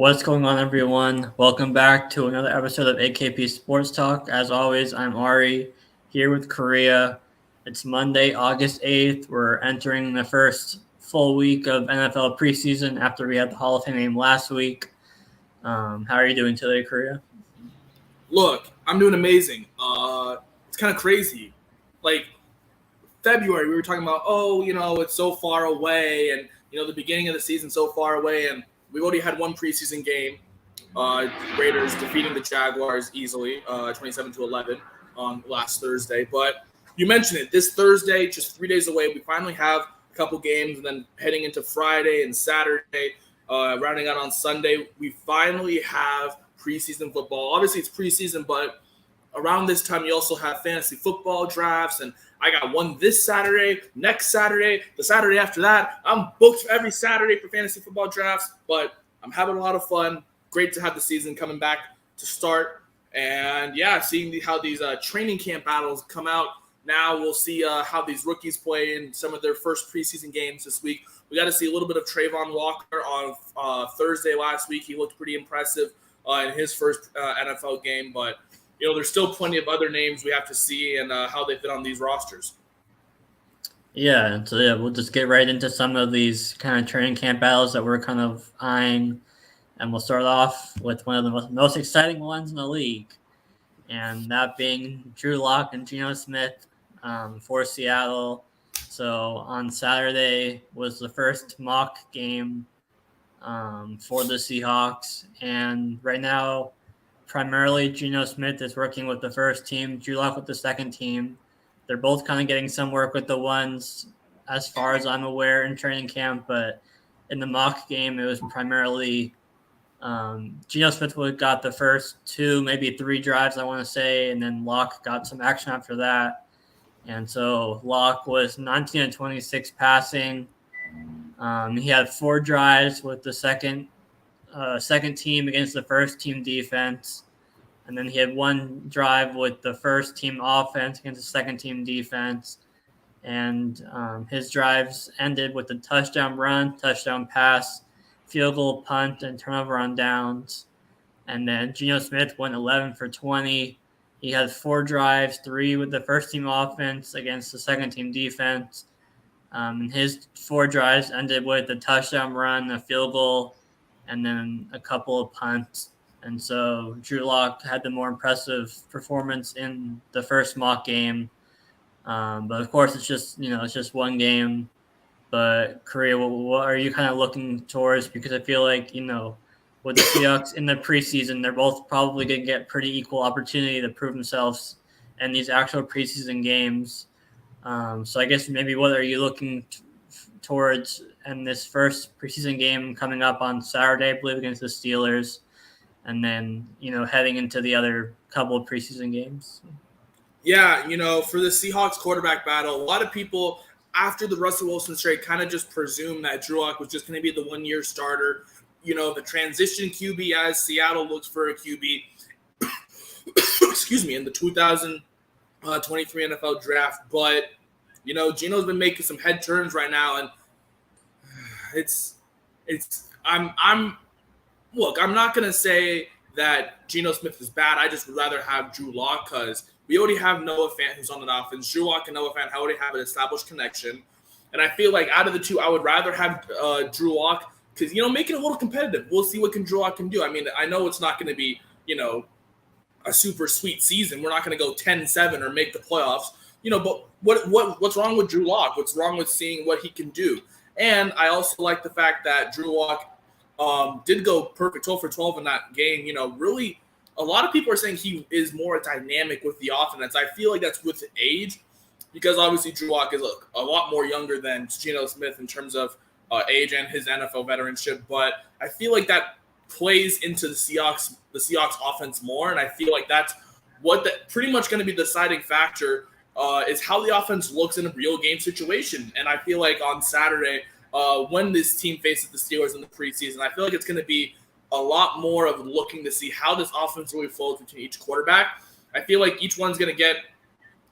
What's going on, everyone? Welcome back to another episode of AKP Sports Talk. As always, I'm Ari, here with Korea. It's Monday, August 8th. We're entering the first full week of NFL preseason after we had the Hall of Fame game last week. How are you doing today, Korea? Look, I'm doing amazing. It's kind of crazy. Like, February, we were talking about, it's so far away, and, the beginning of the season so far away, and we've already had one preseason game. Raiders defeating the Jaguars easily, 27-11 on last Thursday. But you mentioned it, this Thursday, just 3 days away, we finally have a couple games, and then heading into Friday and Saturday, rounding out on Sunday, we finally have preseason football. Obviously, it's preseason, but around this time, you also have fantasy football drafts, and I got one this Saturday, next Saturday, the Saturday after that. I'm booked every Saturday for fantasy football drafts, but I'm having a lot of fun. Great to have the season coming back to start. And, seeing how these training camp battles come out. Now we'll see how these rookies play in some of their first preseason games this week. We got to see a little bit of Trayvon Walker on Thursday last week. He looked pretty impressive in his first NFL game, but there's still plenty of other names we have to see and how they fit on these rosters. Yeah, so we'll just get right into some of these kind of training camp battles that we're kind of eyeing, and we'll start off with one of the most exciting ones in the league, and that being Drew Lock and Geno Smith for Seattle. So on Saturday was the first mock game for the Seahawks, and right now, primarily Geno Smith is working with the first team, Drew Lock with the second team. They're both kind of getting some work with the ones, as far as I'm aware, in training camp, but in the mock game, it was primarily Geno Smith got the first 2, maybe 3 drives, I want to say, and then Lock got some action after that. And so Lock was 19-26 passing. He had 4 drives with the second team against the first team defense. And then he had 1 drive with the first team offense against the second team defense. And his drives ended with a touchdown run, touchdown pass, field goal, punt, and turnover on downs. And then Geno Smith went 11 for 20. He had 4 drives, 3 with the first team offense against the second team defense. And his 4 drives ended with a touchdown run, a field goal, and then a couple of punts. And so Drew Lock had the more impressive performance in the first mock game. But of course, it's just one game. But Korea, what are you kind of looking towards? Because I feel like, with the Seahawks in the preseason, they're both probably going to get pretty equal opportunity to prove themselves in these actual preseason games. So I guess maybe what are you looking towards in this first preseason game coming up on Saturday, I believe, against the Steelers, and then, heading into the other couple of preseason games? Yeah, for the Seahawks quarterback battle, a lot of people after the Russell Wilson trade kind of just presumed that Drew Lock was just going to be the one-year starter. The transition QB as Seattle looks for a QB, in the 2023 NFL draft. But, Geno's been making some head turns right now, and I'm not going to say that Geno Smith is bad. I just would rather have Drew Lock because we already have Noah Fant who's on an offense. Drew Lock and Noah Fant already have an established connection. And I feel like out of the two, I would rather have Drew Lock because, make it a little competitive. We'll see what Drew Lock can do. I mean, I know it's not going to be, a super sweet season. We're not going to go 10-7 or make the playoffs, but what's wrong with Drew Lock? What's wrong with seeing what he can do? And I also like the fact that Drew Lock did go perfect 12 for 12 in that game. Really, a lot of people are saying he is more dynamic with the offense. I feel like that's with age because obviously Drew Lock is a lot more younger than Geno Smith in terms of age and his NFL veteranship. But I feel like that plays into the Seahawks offense more, and I feel like that's pretty much going to be the deciding factor is how the offense looks in a real game situation. And I feel like on Saturday, when this team faces the Steelers in the preseason, I feel like it's going to be a lot more of looking to see how this offense really flows between each quarterback. I feel like each one's going to get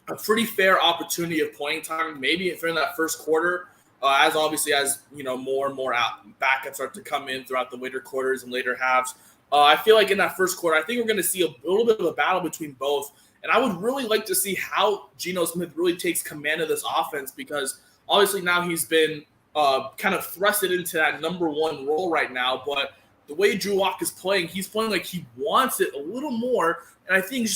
a pretty fair opportunity of playing time, maybe if they're in that first quarter. as obviously as more and more backups start to come in throughout the later quarters and later halves. I feel like in that first quarter, I think we're going to see a little bit of a battle between both. And I would really like to see how Geno Smith really takes command of this offense, because obviously now he's been kind of thrusted into that number one role right now. But the way Drew Lock is playing, he's playing like he wants it a little more. And I think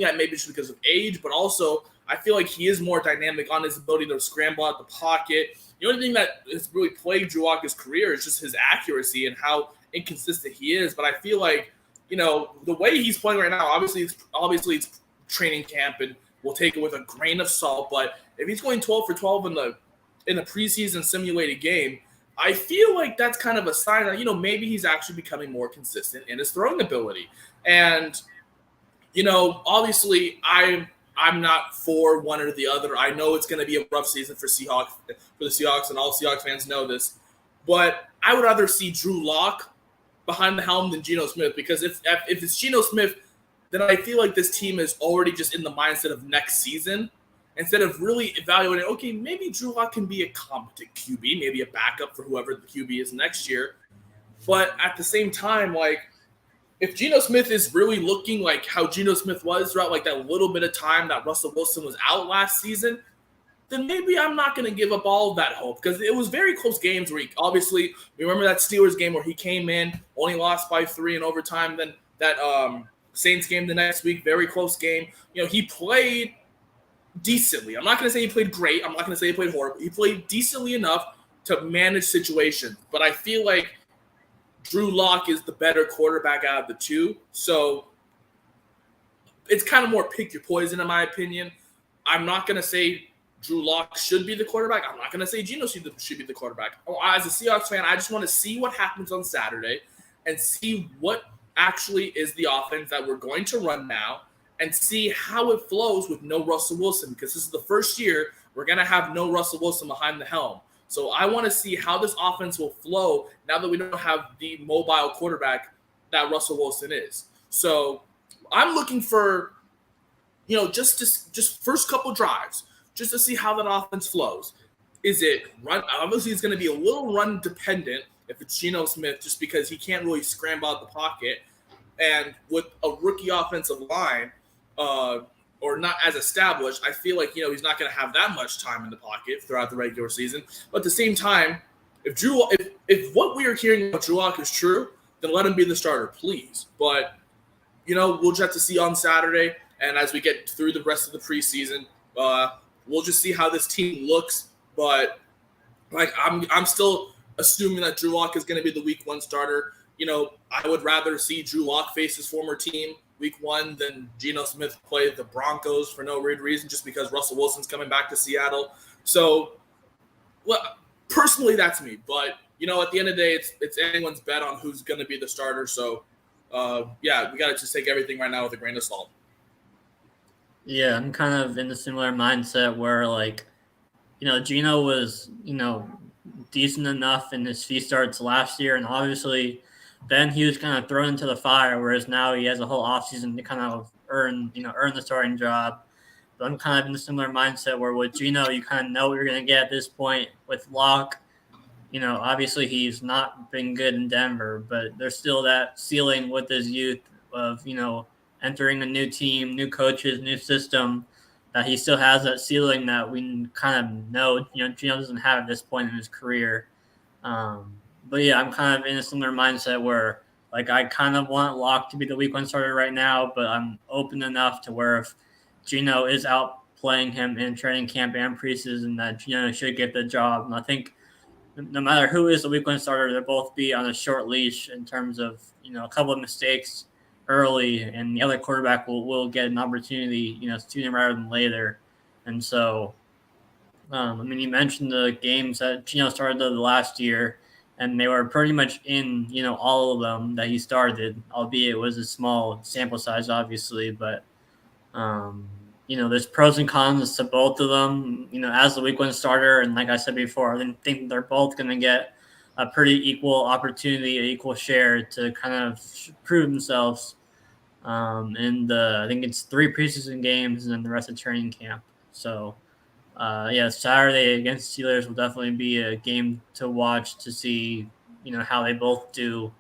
that maybe just because of age, but also I feel like he is more dynamic on his ability to scramble out the pocket. The only thing that has really plagued Drew Lock's career is just his accuracy and how inconsistent he is. But I feel like, the way he's playing right now, obviously it's training camp, and we'll take it with a grain of salt. But if he's going 12 for 12 in a preseason simulated game, I feel like that's kind of a sign that, maybe he's actually becoming more consistent in his throwing ability. And, obviously I'm not for one or the other. I know it's going to be a rough season for the Seahawks, and all Seahawks fans know this. But I would rather see Drew Lock behind the helm than Geno Smith, because if it's Geno Smith, then I feel like this team is already just in the mindset of next season, instead of really evaluating, okay, maybe Drew Lock can be a competent QB, maybe a backup for whoever the QB is next year. But at the same time, like, if Geno Smith is really looking like how Geno Smith was throughout like that little bit of time that Russell Wilson was out last season, then maybe I'm not going to give up all of that hope, because it was very close games where obviously, we remember that Steelers game where he came in, only lost by 3 in overtime. Then that Saints game the next week, very close game. He played decently. I'm not going to say he played great. I'm not going to say he played horrible. He played decently enough to manage situations. But I feel like Drew Lock is the better quarterback out of the two. So it's kind of more pick your poison, in my opinion. I'm not going to say Drew Lock should be the quarterback. I'm not going to say Geno should be the quarterback. As a Seahawks fan, I just want to see what happens on Saturday and see what actually is the offense that we're going to run now, and see how it flows with no Russell Wilson, because this is the first year we're going to have no Russell Wilson behind the helm. So I want to see how this offense will flow now that we don't have the mobile quarterback that Russell Wilson is. So I'm looking for, just first couple drives, just to see how that offense flows. Is it run? Obviously, it's going to be a little run dependent if it's Geno Smith, just because he can't really scramble out the pocket. And with a rookie offensive line, or not as established, I feel like, he's not going to have that much time in the pocket throughout the regular season. But at the same time, if what we are hearing about Drew Lock is true, then let him be the starter, please. But, we'll just have to see on Saturday. And as we get through the rest of the preseason, we'll just see how this team looks. But like, I'm still assuming that Drew Lock is going to be the week 1 starter. I would rather see Drew Lock face his former team week 1 than Geno Smith play the Broncos for no reason, just because Russell Wilson's coming back to Seattle. So, well, personally, that's me. But, at the end of the day, it's anyone's bet on who's going to be the starter. So, we got to just take everything right now with a grain of salt. Yeah, I'm kind of in a similar mindset where, like, Geno was, decent enough in his few starts last year, and obviously then he was kind of thrown into the fire, whereas now he has a whole offseason to kind of earn the starting job. But I'm kind of in a similar mindset where with Geno, you kind of know what you're going to get at this point. With Locke, obviously he's not been good in Denver, but there's still that ceiling with his youth of, entering a new team, new coaches, new system, that he still has that ceiling that we kind of know, Geno doesn't have at this point in his career. But yeah, I'm kind of in a similar mindset where, like, I kind of want Locke to be the week 1 starter right now, but I'm open enough to where if Geno is out playing him in training camp and preseason, that Geno should get the job. And I think no matter who is the week 1 starter, they'll both be on a short leash in terms of, a couple of mistakes early, and the other quarterback will get an opportunity, sooner rather than later. And so, you mentioned the games that Geno started the last year, and they were pretty much in, all of them that he started, albeit it was a small sample size, obviously. But, there's pros and cons to both of them, as the week 1 starter. And like I said before, I think they're both going to get a pretty equal opportunity, an equal share to kind of prove themselves. I think it's 3 preseason games and then the rest of training camp. So, Saturday against Steelers will definitely be a game to watch to see, how they both do.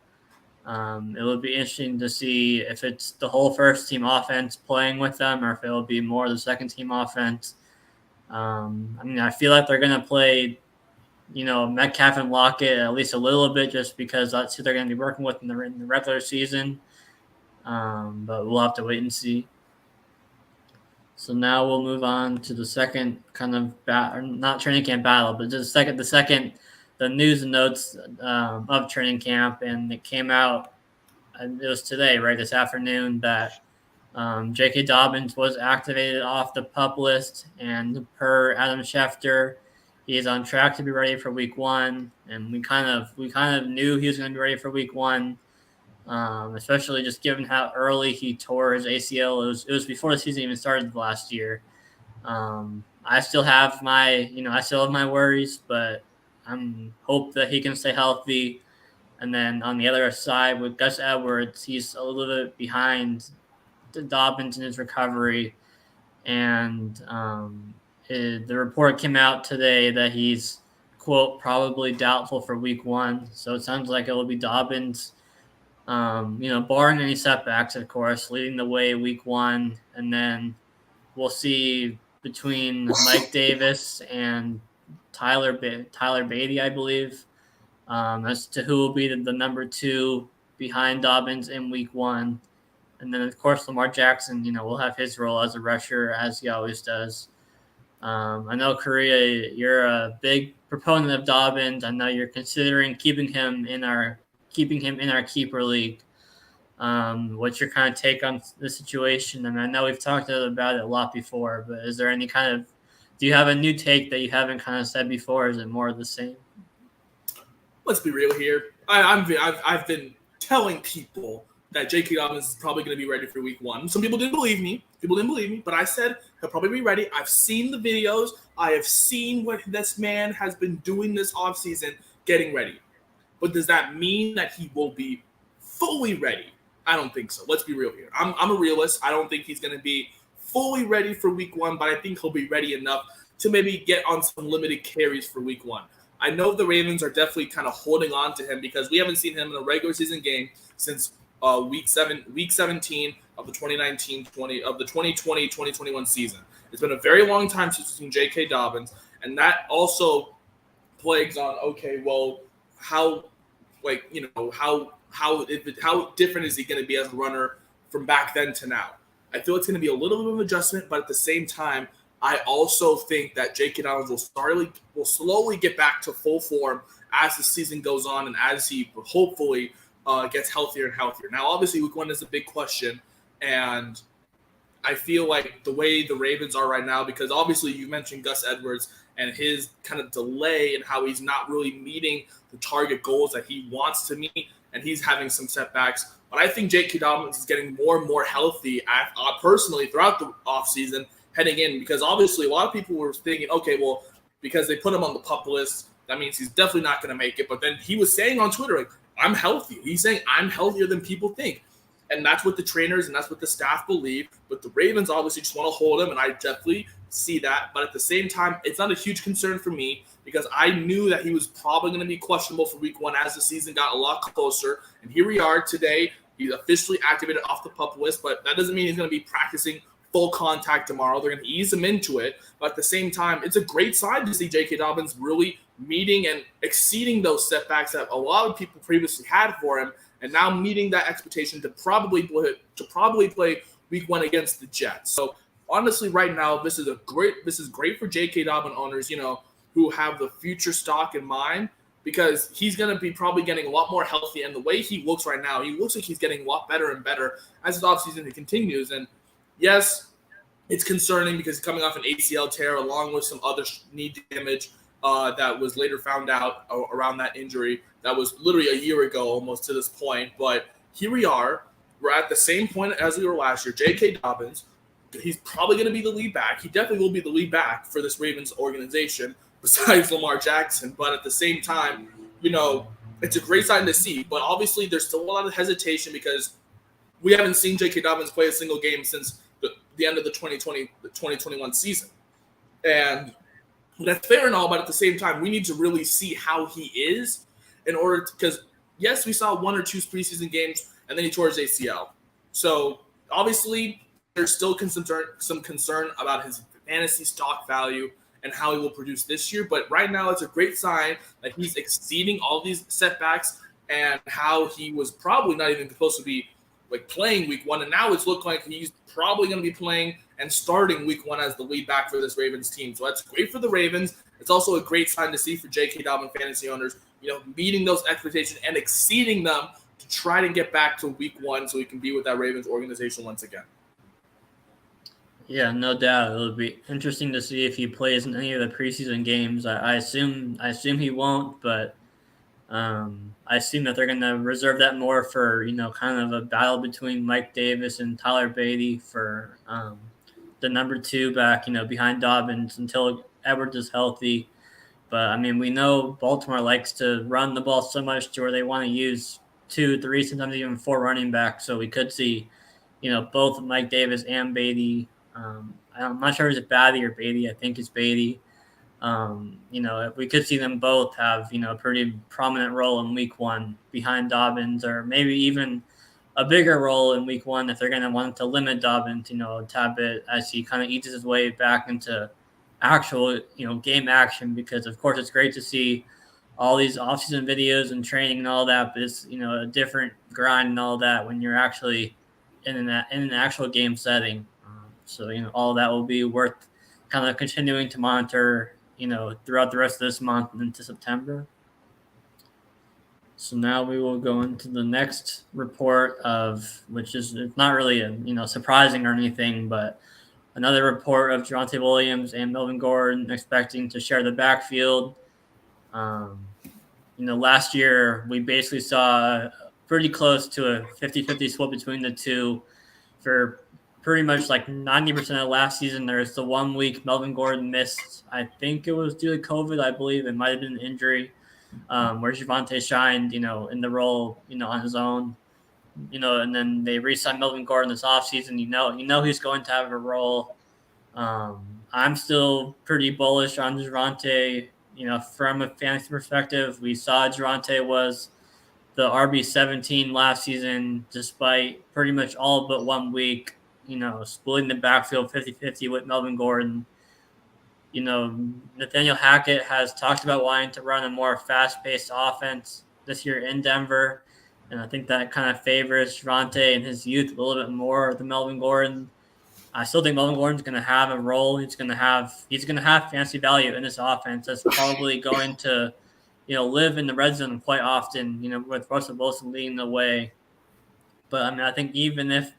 It would be interesting to see if it's the whole first team offense playing with them or if it'll be more the second team offense. I feel like they're going to play, Metcalf and Lockett at least a little bit just because that's who they're going to be working with in the regular season. But we'll have to wait and see. So now we'll move on to the second kind of not training camp battle, but just the news and notes of training camp, and it came out. It was today, right, this afternoon, that J.K. Dobbins was activated off the PUP list, and per Adam Schefter, he is on track to be ready for Week 1. And we kind of knew he was going to be ready for Week 1. Especially just given how early he tore his ACL. It was before the season even started last year. I still have my worries, but I'm hope that he can stay healthy. And then on the other side with Gus Edwards, he's a little bit behind Dobbins in his recovery. And the report came out today that he's, quote, probably doubtful for Week 1. So it sounds like it will be Dobbins, barring any setbacks, of course, leading the way Week 1. And then we'll see between Mike Davis and Tyler Beatty, I believe, as to who will be the number 2 behind Dobbins in Week 1. And then, of course, Lamar Jackson, will have his role as a rusher, as he always does. I know, Korea, you're a big proponent of Dobbins. I know you're considering keeping him in our keeper league. What's your kind of take on the situation? I know we've talked about it a lot before, but is there any do you have a new take that you haven't kind of said before? Or is it more of the same? Let's be real here. I've been telling people that J.K. Dobbins is probably going to be ready for Week 1. Some people didn't believe me. But I said he'll probably be ready. I've seen the videos. I have seen what this man has been doing this offseason, getting ready. But does that mean that he will be fully ready? I don't think so. Let's be real here. I'm a realist. I don't think he's going to be fully ready for Week 1, but I think he'll be ready enough to maybe get on some limited carries for Week 1. I know the Ravens are definitely kind of holding on to him because we haven't seen him in a regular season game since Week 17 of the 2020-2021 season. It's been a very long time since we've seen J.K. Dobbins, and that also plagues on, okay, well, how different is he going to be as a runner from back then to now? I feel it's going to be a little bit of an adjustment, but at the same time, I also think that J.K. Dobbins will slowly get back to full form as the season goes on and as he hopefully gets healthier and healthier. Now, obviously, Week 1 is a big question, and I feel like the way the Ravens are right now, because obviously you mentioned Gus Edwards and his kind of delay and how he's not really meeting the target goals that he wants to meet, and he's having some setbacks. But I think J.K. Dobbins is getting more and more healthy personally throughout the offseason heading in, because obviously a lot of people were thinking, okay, well, because they put him on the PUP list, that means he's definitely not going to make it. But then he was saying on Twitter, like, I'm healthy. He's saying I'm healthier than people think. And that's what the trainers and that's what the staff believe. But the Ravens obviously just want to hold him, and I definitely see that. But at the same time, it's not a huge concern for me because I knew that he was probably going to be questionable for Week 1 as the season got a lot closer. And here we are today. He's officially activated off the PUP list, but that doesn't mean he's going to be practicing full contact tomorrow. They're going to ease him into it. But at the same time, it's a great sign to see J.K. Dobbins really meeting and exceeding those setbacks that a lot of people previously had for him, and now meeting that expectation to probably play Week 1 against the Jets. So honestly, right now, this is great for J.K. Dobbins owners, who have the future stock in mind, because he's going to be probably getting a lot more healthy. And the way he looks right now, he looks like he's getting a lot better and better as his offseason continues. And yes, it's concerning because he's coming off an ACL tear along with some other knee damage that was later found out around that injury. That was literally a year ago almost to this point. But here we are. We're at the same point as we were last year. J.K. Dobbins, he's probably going to be the lead back. He definitely will be the lead back for this Ravens organization besides Lamar Jackson. But at the same time, it's a great sign to see. But obviously there's still a lot of hesitation because we haven't seen J.K. Dobbins play a single game since the end of the 2021 season. And That's fair and all, but at the same time, we need to really see how he is in order to, because yes, we saw 1 or 2 preseason games and then he tore his ACL. So obviously, there's still some concern about his fantasy stock value and how he will produce this year. But right now, it's a great sign that he's exceeding all these setbacks and how he was probably not even supposed to be like playing week 1, and now it's looked like he's probably going to be playing and starting week 1 as the lead back for this Ravens team. So that's great for the Ravens. It's also a great sign to see for J.K. Dobbin fantasy owners, meeting those expectations and exceeding them to try to get back to week 1 so he can be with that Ravens organization once again. Yeah, no doubt. It'll be interesting to see if he plays in any of the preseason games. I assume he won't, but I assume that they're going to reserve that more for, kind of a battle between Mike Davis and Tyler Beatty for the number 2 back, behind Dobbins until Edwards is healthy. But, I mean, we know Baltimore likes to run the ball so much to where they want to use 2, 3, sometimes even 4 running backs. So we could see, both Mike Davis and Beatty. I'm not sure if it's Batty or Beatty. I think it's Beatty. We could see them both have, a pretty prominent role in week 1 behind Dobbins, or maybe even a bigger role in week 1 if they're going to want to limit Dobbins, a tad bit as he kind of eases his way back into actual, game action, because of course it's great to see all these offseason videos and training and all that, but it's, a different grind and all that when you're actually in an actual game setting. So, all of that will be worth kind of continuing to monitor, throughout the rest of this month and into September. So now we will go into the next report which is not really, surprising or anything, but another report of Javonte Williams and Melvin Gordon expecting to share the backfield. Last year we basically saw pretty close to a 50-50 split between the two for pretty much like 90% of last season. There's the 1 week Melvin Gordon missed. I think it was due to COVID. I believe it might have been an injury, where Javonte shined, in the role, on his own, and then they re-signed Melvin Gordon this offseason. He's going to have a role. I'm still pretty bullish on Javonte, from a fantasy perspective. We saw Javonte was the RB17 last season, despite pretty much all but 1 week, splitting the backfield 50-50 with Melvin Gordon. Nathaniel Hackett has talked about wanting to run a more fast-paced offense this year in Denver, and I think that kind of favors Javonte and his youth a little bit more than Melvin Gordon. I still think Melvin Gordon's going to have a role. He's going to have fantasy value in this offense. That's probably going to, live in the red zone quite often, with Russell Wilson leading the way. But, I mean, I think even if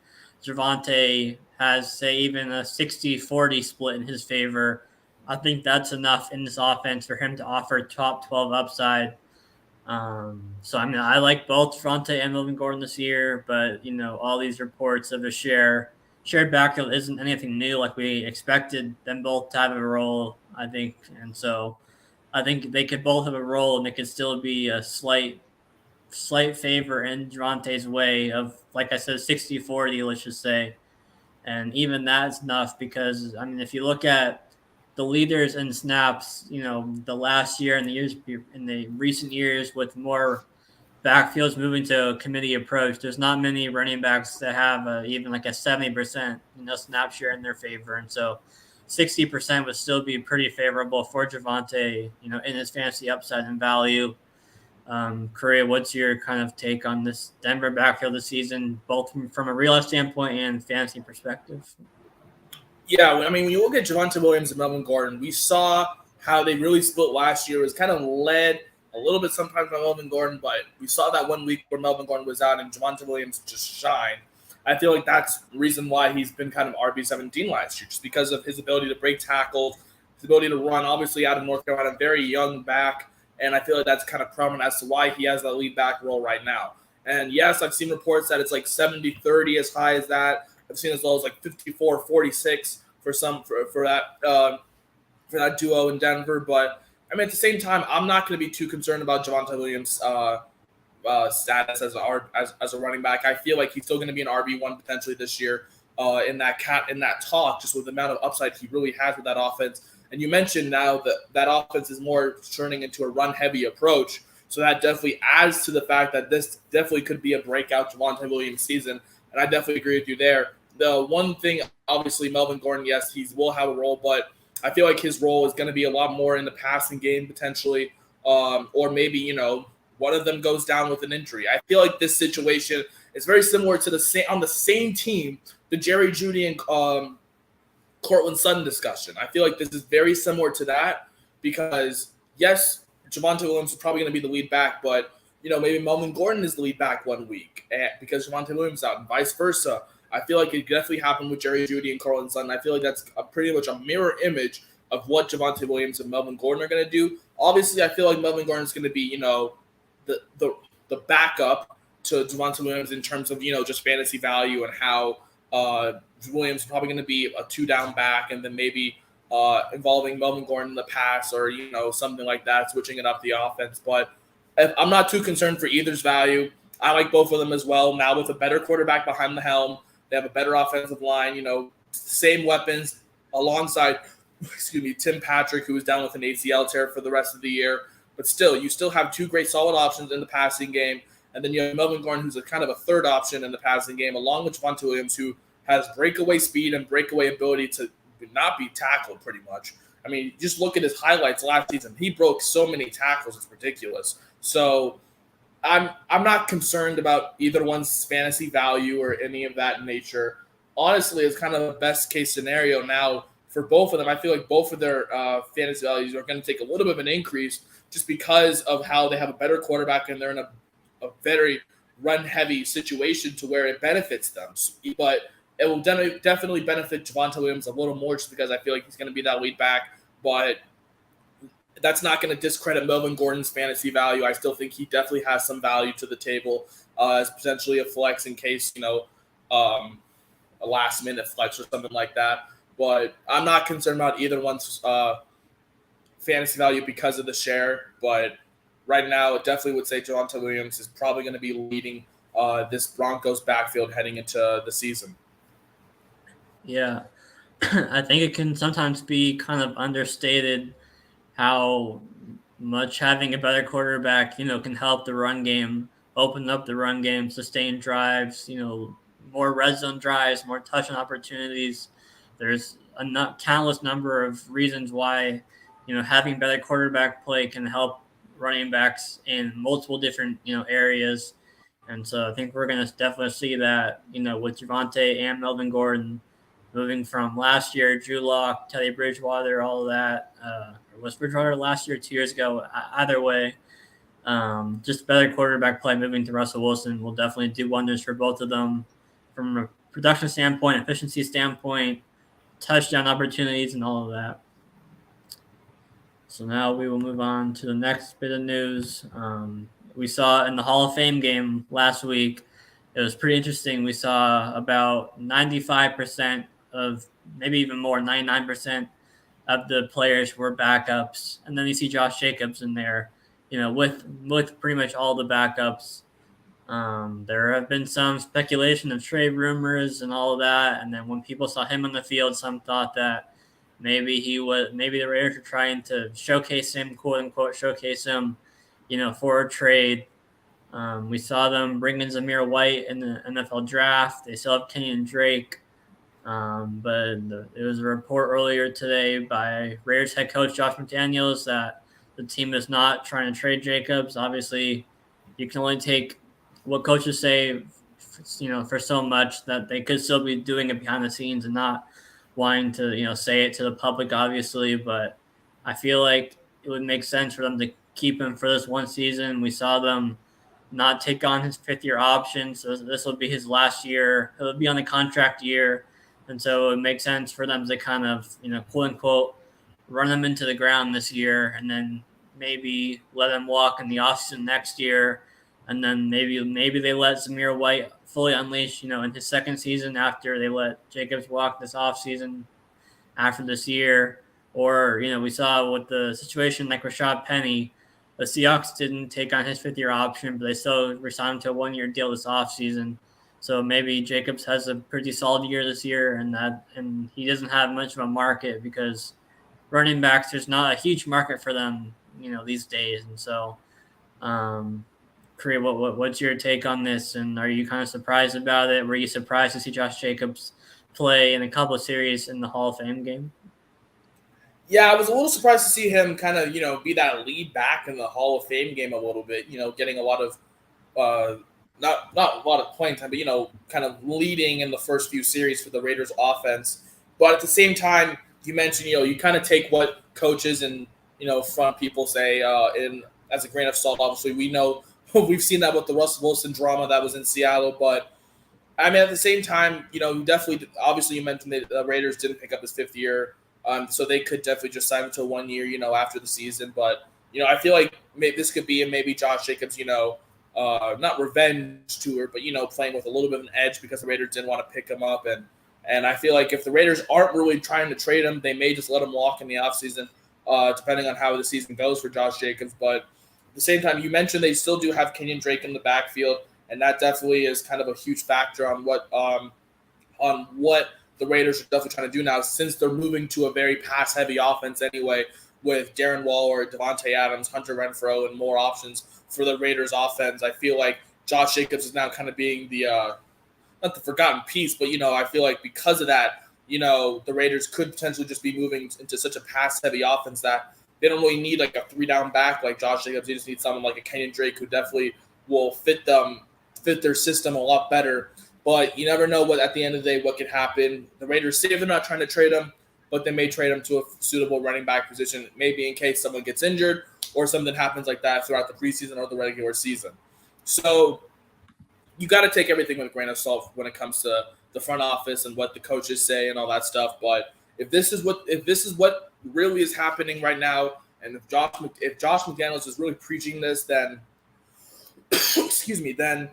Javonte has, say, even a 60-40 split in his favor, I think that's enough in this offense for him to offer top 12 upside. So, I mean, I like both Javonte and Melvin Gordon this year, but, all these reports of a shared backfield isn't anything new. Like, we expected them both to have a role, I think. And so I think they could both have a role, and it could still be a slight favor in Javonte's way of, like I said, 60-40, let's just say. And even that's enough because, I mean, if you look at the leaders in snaps, the last year and in the recent years with more backfields moving to a committee approach, there's not many running backs that have even like a 70%, snap share in their favor. And so 60% would still be pretty favorable for Javonte, in his fantasy upside and value. Correa, what's your kind of take on this Denver backfield this season, both from a real life standpoint and fantasy perspective? Yeah, I mean, when you look at Javonte Williams and Melvin Gordon, we saw how they really split last year. It was kind of led a little bit sometimes by Melvin Gordon, but we saw that 1 week where Melvin Gordon was out and Javonte Williams just shined. I feel like that's the reason why he's been kind of RB17 last year, just because of his ability to break tackles, his ability to run, obviously out of North Carolina, very young back, and I feel like that's kind of prominent as to why he has that lead back role right now. And yes, I've seen reports that it's like 70-30 as high as that. I've seen as low as like 54-46 for that duo in Denver. But I mean, at the same time, I'm not going to be too concerned about Javonte Williams' status as a running back. I feel like he's still going to be an RB1 potentially this year in that talk, just with the amount of upside he really has with that offense. And you mentioned now that offense is more turning into a run-heavy approach. So that definitely adds to the fact that this definitely could be a breakout Javonte Williams season. And I definitely agree with you there. The one thing, obviously, Melvin Gordon, yes, he will have a role, but I feel like his role is going to be a lot more in the passing game potentially, or maybe, one of them goes down with an injury. I feel like this situation is very similar to on the same team, the Jerry Jeudy and Cortland Sutton discussion. I feel like this is very similar to that because, yes, Javonte Williams is probably going to be the lead back, but maybe Melvin Gordon is the lead back one week because Javonte Williams is out, and vice versa. I feel like it definitely happened with Jerry Jeudy and Cortland Sutton. I feel like that's pretty much a mirror image of what Javonte Williams and Melvin Gordon are going to do. Obviously, I feel like Melvin Gordon is going to be, the backup to Javonte Williams in terms of, just fantasy value and how Williams is probably going to be a two-down back and then maybe involving Melvin Gordon in the pass or, something like that, switching it up the offense. But I'm not too concerned for either's value. I like both of them as well. Now with a better quarterback behind the helm, they have a better offensive line, same weapons alongside, Tim Patrick, who was down with an ACL tear for the rest of the year. But still, you still have two great solid options in the passing game. And then you have Melvin Gordon, who's a kind of a third option in the passing game, along with Javonte Williams, who has breakaway speed and breakaway ability to not be tackled pretty much. I mean, just look at his highlights last season. He broke so many tackles. It's ridiculous. So I'm not concerned about either one's fantasy value or any of that nature. Honestly, it's kind of a best case scenario now for both of them. I feel like both of their fantasy values are going to take a little bit of an increase just because of how they have a better quarterback and they're in a very run-heavy situation to where it benefits them. But it will definitely benefit Javonte Williams a little more just because I feel like he's going to be that lead back. But that's not going to discredit Melvin Gordon's fantasy value. I still think he definitely has some value to the table as potentially a flex in case, a last-minute flex or something like that. But I'm not concerned about either one's fantasy value because of the share. But right now, it definitely would say Javonte Williams is probably going to be leading this Broncos backfield heading into the season. Yeah, I think it can sometimes be kind of understated how much having a better quarterback, can help the run game, open up the run game, sustain drives, more red zone drives, more touchdown opportunities. There's a countless number of reasons why, having better quarterback play can help running backs in multiple different, areas. And so I think we're going to definitely see that, with Javonte and Melvin Gordon moving from last year, Drew Lock, Teddy Bridgewater, all of that. Was Bridgewater last year, 2 years ago? Either way, just better quarterback play moving to Russell Wilson will definitely do wonders for both of them from a production standpoint, efficiency standpoint, touchdown opportunities, and all of that. So now we will move on to the next bit of news. We saw in the Hall of Fame game last week, it was pretty interesting. We saw about 95% of, maybe even more, 99% of the players were backups. And then you see Josh Jacobs in there, with pretty much all the backups. There have been some speculation of trade rumors and all of that. And then when people saw him on the field, some thought that maybe the Raiders were trying to showcase him, quote unquote, showcase him, for a trade. We saw them bring in Zamir White in the NFL draft. They still have Kenyon Drake. But it was a report earlier today by Raiders head coach Josh McDaniels that the team is not trying to trade Jacobs. Obviously, you can only take what coaches say, for so much that they could still be doing it behind the scenes and not wanting to, say it to the public, obviously. But I feel like it would make sense for them to keep him for this one season. We saw them not take on his fifth-year option, so this will be his last year. He'll be on the contract year. And so it makes sense for them to kind of, quote unquote, run him into the ground this year and then maybe let him walk in the offseason next year. And then maybe they let Zamir White fully unleash, in his second season after they let Jacobs walk this offseason after this year. Or, we saw with the situation like Rashad Penny, the Seahawks didn't take on his fifth-year option, but they still resigned him to a one-year deal this offseason. So maybe Jacobs has a pretty solid year this year, and he doesn't have much of a market because running backs, there's not a huge market for them, these days. And so, Korea, what's your take on this? And are you kind of surprised about it? Were you surprised to see Josh Jacobs play in a couple of series in the Hall of Fame game? Yeah, I was a little surprised to see him kind of, be that lead back in the Hall of Fame game a little bit, getting a lot of not a lot of playing time, but kind of leading in the first few series for the Raiders offense. But at the same time, you mentioned, you kind of take what coaches and front people say in as a grain of salt. Obviously, we know we've seen that with the Russell Wilson drama that was in Seattle, but I mean, at the same time, definitely, obviously, you mentioned that the Raiders didn't pick up his fifth year, so they could definitely just sign him to 1 year, after the season. But I feel like this could be maybe Josh Jacobs, not revenge tour, but playing with a little bit of an edge because the Raiders didn't want to pick him up, and I feel like if the Raiders aren't really trying to trade him, they may just let him walk in the offseason, depending on how the season goes for Josh Jacobs. But at the same time, you mentioned they still do have Kenyon Drake in the backfield. And that definitely is kind of a huge factor on what the Raiders are definitely trying to do now, since they're moving to a very pass-heavy offense anyway, with Darren Waller, Devontae Adams, Hunter Renfrow, and more options for the Raiders offense. I feel like Josh Jacobs is now kind of being the not the forgotten piece, but I feel like because of that, the Raiders could potentially just be moving into such a pass-heavy offense that they don't really need like a three-down back like Josh Jacobs. They just need someone like a Kenyon Drake who definitely will fit their system a lot better. But you never know what at the end of the day what could happen. The Raiders say they're not trying to trade him, but they may trade him to a suitable running back position, maybe in case someone gets injured or something happens like that throughout the preseason or the regular season. So you got to take everything with a grain of salt when it comes to the front office and what the coaches say and all that stuff. But if this is what really is happening right now, and if Josh McDaniels is really preaching this, then excuse me, then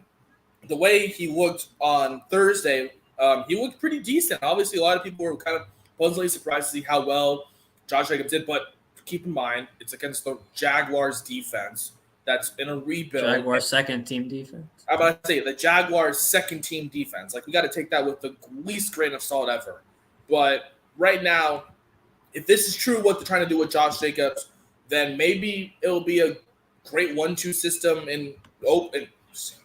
the way he looked on Thursday, he looked pretty decent. Obviously, a lot of people were kind of pleasantly surprised to see how well Josh Jacobs did. But keep in mind, it's against the Jaguars defense that's in a rebuild. Jaguars second team defense. I'm about to say the Jaguars second team defense. Like, we got to take that with the least grain of salt ever. But right now, if this is true what they're trying to do with Josh Jacobs, then maybe it'll be a great 1-2 system in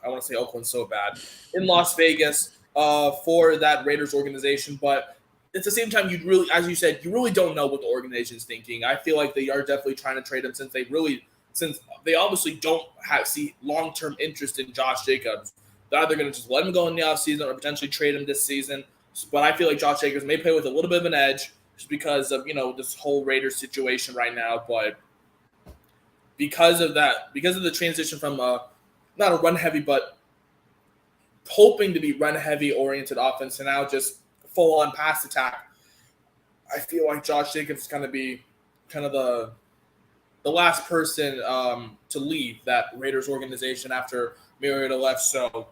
I want to say Oakland so bad, in Las Vegas for that Raiders organization. But at the same time, as you said, you really don't know what the organization is thinking. I feel like they are definitely trying to trade him since they obviously don't see long-term interest in Josh Jacobs. They're either going to just let him go in the offseason or potentially trade him this season. But I feel like Josh Jacobs may play with a little bit of an edge just because of this whole Raiders situation right now. But because of the transition from not a run heavy, but hoping to be run heavy oriented offense, and now just full on pass attack, I feel like Josh Jacobs is going to be kind of the last person to leave that Raiders organization after Mariota left. So,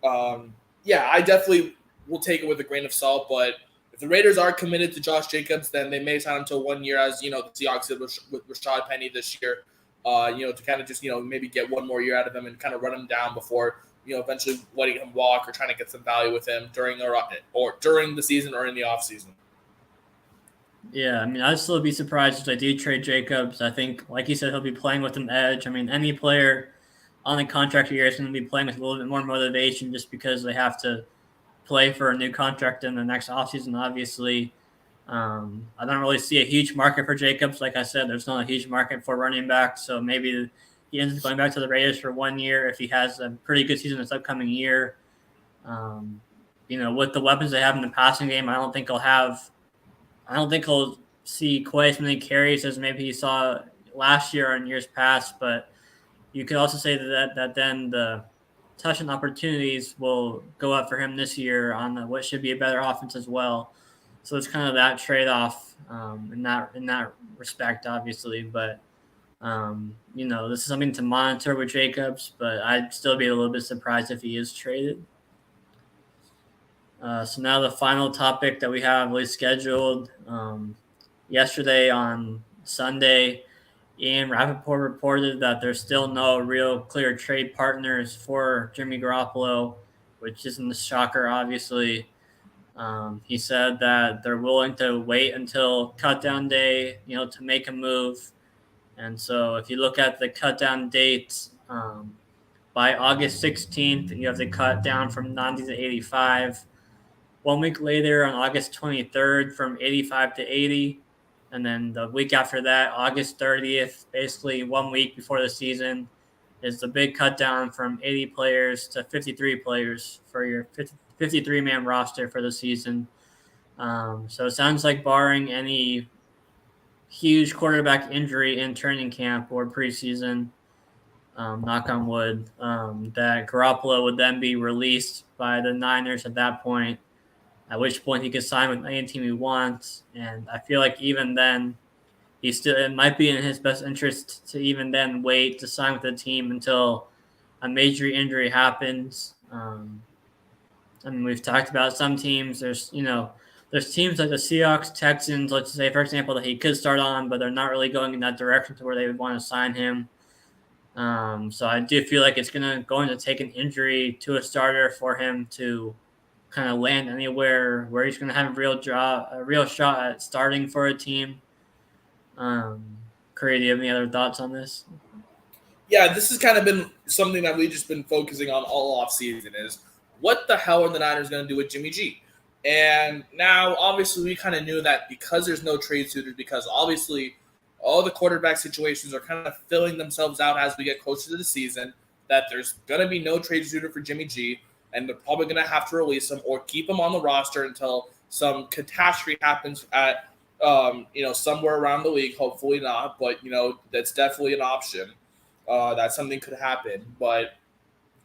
I definitely will take it with a grain of salt. But if the Raiders are committed to Josh Jacobs, then they may sign him to 1 year, as the Seahawks did with Rashad Penny this year. To kind of just, maybe get one more year out of him and kind of run him down before, eventually letting him walk or trying to get some value with him during the season or in the offseason. Yeah, I mean, I'd still be surprised if they do trade Jacobs. I think, like you said, he'll be playing with an edge. I mean, any player on the contract year is going to be playing with a little bit more motivation just because they have to play for a new contract in the next offseason, obviously. I don't really see a huge market for Jacobs. Like I said, there's not a huge market for running back, so maybe he ends up going back to the Raiders for 1 year if he has a pretty good season this upcoming year. With the weapons they have in the passing game, I don't think he'll see quite as many carries as maybe he saw last year or in years past. But you could also say that then the touchdown opportunities will go up for him this year on what should be a better offense as well. So it's kind of that trade-off in that respect, obviously. But this is something to monitor with Jacobs. But I'd still be a little bit surprised if he is traded. So now the final topic that we have scheduled. Yesterday on Sunday, Ian Rappaport reported that there's still no real clear trade partners for Jimmy Garoppolo, which isn't a shocker, obviously. He said that they're willing to wait until cutdown day, to make a move. And so if you look at the cutdown dates, by August 16th, you have to cut down from 90 to 85. 1 week later, on August 23rd, from 85 to 80. And then the week after that, August 30th, basically 1 week before the season, is the big cut down from 80 players to 53 players for your 53-man roster for the season. So it sounds like, barring any huge quarterback injury in training camp or preseason, knock on wood, that Garoppolo would then be released by the Niners at that point, at which point he could sign with any team he wants. And I feel like even then, it might be in his best interest to even then wait to sign with the team until a major injury happens. We've talked about some teams. There's teams like the Seahawks, Texans, let's say, for example, that he could start on, but they're not really going in that direction to where they would want to sign him. So I do feel like it's going to take an injury to a starter for him to kind of land anywhere where he's going to have a real shot at starting for a team. Curry, do you have any other thoughts on this? Yeah, this has kind of been something that we've just been focusing on all offseason is what the hell are the Niners going to do with Jimmy G? And now, obviously, we kind of knew that because there's no trade suitors, because obviously all the quarterback situations are kind of filling themselves out as we get closer to the season, that there's going to be no trade suitor for Jimmy G, and they're probably going to have to release him or keep him on the roster until some catastrophe happens at somewhere around the league. Hopefully not, but that's definitely an option. That something could happen. But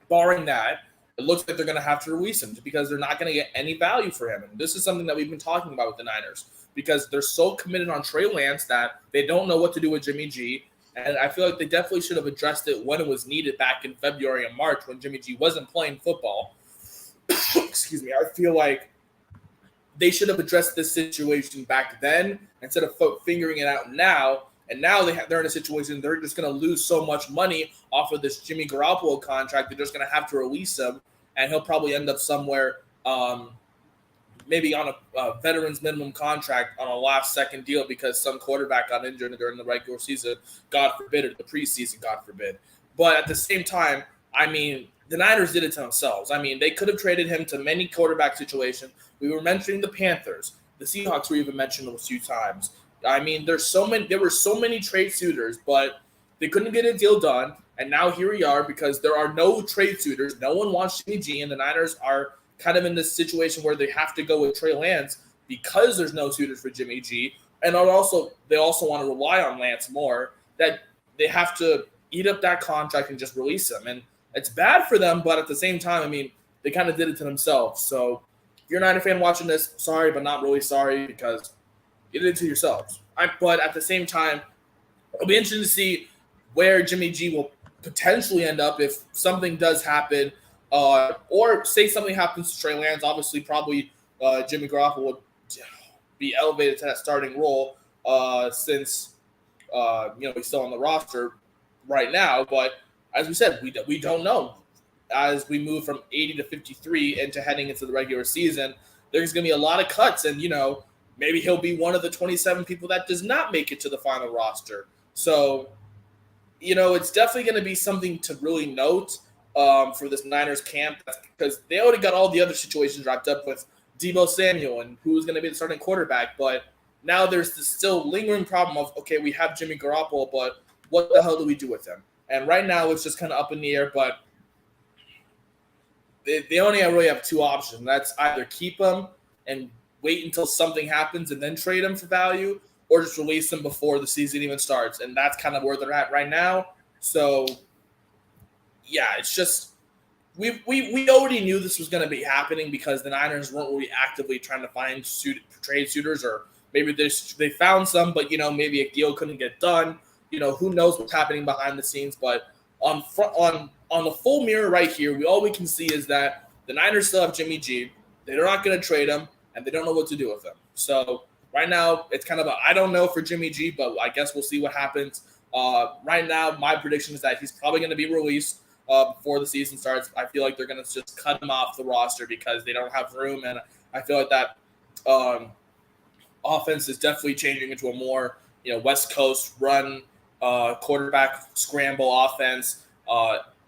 barring that, it looks like they're going to have to release him because they're not going to get any value for him. And this is something that we've been talking about with the Niners because they're so committed on Trey Lance that they don't know what to do with Jimmy G. And I feel like they definitely should have addressed it when it was needed back in February and March when Jimmy G wasn't playing football. Excuse me. I feel like they should have addressed this situation back then instead of figuring it out now. And now they're in a situation they're just going to lose so much money off of this Jimmy Garoppolo contract. They're just going to have to release him, and he'll probably end up somewhere, maybe on a veteran's minimum contract on a last-second deal because some quarterback got injured during the regular season, God forbid, or the preseason, God forbid. But at the same time, I mean, the Niners did it to themselves. I mean, they could have traded him to many quarterback situations. We were mentioning the Panthers. The Seahawks were even mentioned a few times. I mean, there were so many trade suitors, but they couldn't get a deal done. And now here we are because there are no trade suitors. No one wants Jimmy G, and the Niners are kind of in this situation where they have to go with Trey Lance because there's no suitors for Jimmy G. And they also want to rely on Lance more, that they have to eat up that contract and just release him. And it's bad for them, but at the same time, I mean, they kind of did it to themselves. So if you're a Niner fan watching this, sorry, but not really sorry because you did it to yourselves. But at the same time, it'll be interesting to see where Jimmy G will potentially end up if something does happen, or say something happens to Trey Lance. Obviously, probably Jimmy Garoppolo would be elevated to that starting role since he's still on the roster right now. But as we said, we don't know. As we move from 80 to 53 into heading into the regular season, there's going to be a lot of cuts, and maybe he'll be one of the 27 people that does not make it to the final roster. So, it's definitely going to be something to really note for this Niners camp because they already got all the other situations wrapped up with Deebo Samuel and who's going to be the starting quarterback. But now there's this still lingering problem of, okay, we have Jimmy Garoppolo, but what the hell do we do with him? And right now it's just kind of up in the air, but they only really have two options. That's either keep him and wait until something happens and then trade him for value, or just release them before the season even starts. And that's kind of where they're at right now. So, yeah, it's just we already knew this was going to be happening because the Niners weren't really actively trying to find trade suitors, or maybe they found some, but, maybe a deal couldn't get done. Who knows what's happening behind the scenes. But on the full mirror right here, all we can see is that the Niners still have Jimmy G. They're not going to trade him, and they don't know what to do with him. So right now, it's kind of I don't know for Jimmy G, but I guess we'll see what happens. Right now, my prediction is that he's probably going to be released before the season starts. I feel like they're going to just cut him off the roster because they don't have room, and I feel like that offense is definitely changing into a more West Coast run quarterback scramble offense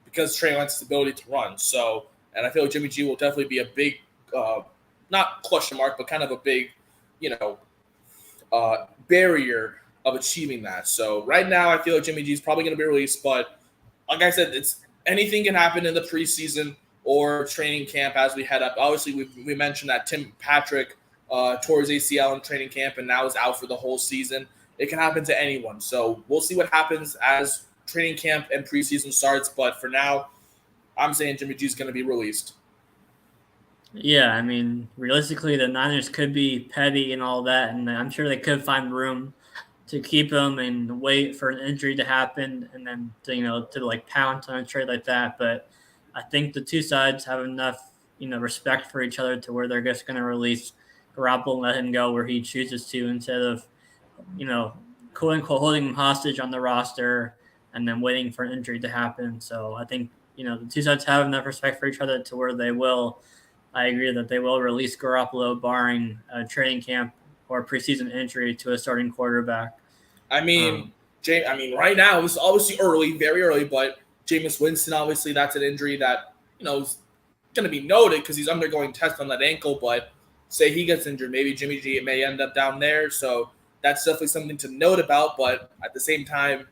because Trey Lance's ability to run. So, and I feel like Jimmy G will definitely be a big, not question mark, but kind of a big, barrier of achieving that. So right now, I feel like Jimmy G is probably going to be released, but like I said, anything can happen in the preseason or training camp as we head up. Obviously, we mentioned that Tim Patrick tore his ACL in training camp and now is out for the whole season. It can happen to anyone. So we'll see what happens as training camp and preseason starts. But for now, I'm saying Jimmy G is going to be released. Yeah, I mean, realistically, the Niners could be petty and all that, and I'm sure they could find room to keep him and wait for an injury to happen and then to like pounce on a trade like that. But I think the two sides have enough respect for each other to where they're just going to release Garoppolo and let him go where he chooses to instead of quote unquote holding him hostage on the roster and then waiting for an injury to happen. So I think the two sides have enough respect for each other to where they will. I agree that they will release Garoppolo barring a training camp or preseason injury to a starting quarterback. I mean, right now it's obviously early, very early, but Jameis Winston, obviously, that's an injury that is going to be noted because he's undergoing tests on that ankle. But say he gets injured, maybe Jimmy G may end up down there. So that's definitely something to note about. But at the same time,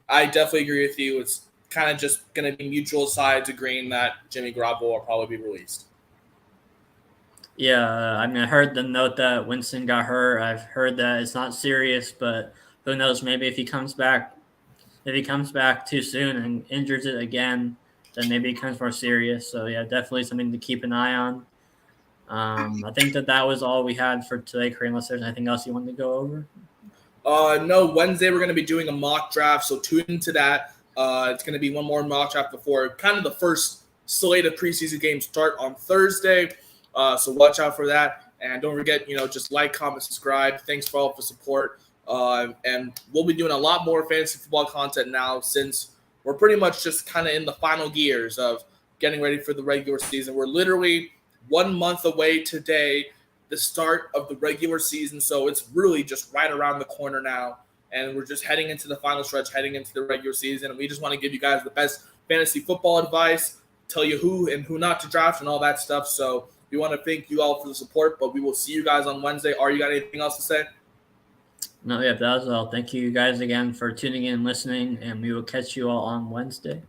I definitely agree with you. It's kind of just going to be mutual sides agreeing that Jimmy Garoppolo will probably be released. Yeah, I mean, I heard the note that Winston got hurt. I've heard that it's not serious, but who knows? Maybe if he comes back too soon and injures it again, then maybe it becomes more serious. So yeah, definitely something to keep an eye on. I think that was all we had for today, Corey, unless there's anything else you wanted to go over. No, Wednesday we're going to be doing a mock draft, so tune into that. It's going to be one more mock draft before kind of the first slate of preseason games start on Thursday. So watch out for that. And don't forget, just like, comment, subscribe. Thanks for all the support. And we'll be doing a lot more fantasy football content now since we're pretty much just kind of in the final gears of getting ready for the regular season. We're literally 1 month away today, the start of the regular season. So it's really just right around the corner now. And we're just heading into the final stretch, heading into the regular season. And we just want to give you guys the best fantasy football advice, tell you who and who not to draft and all that stuff. So we want to thank you all for the support, but we will see you guys on Wednesday. Are you got anything else to say? No, yeah, that was all. Thank you guys again for tuning in and listening, and we will catch you all on Wednesday.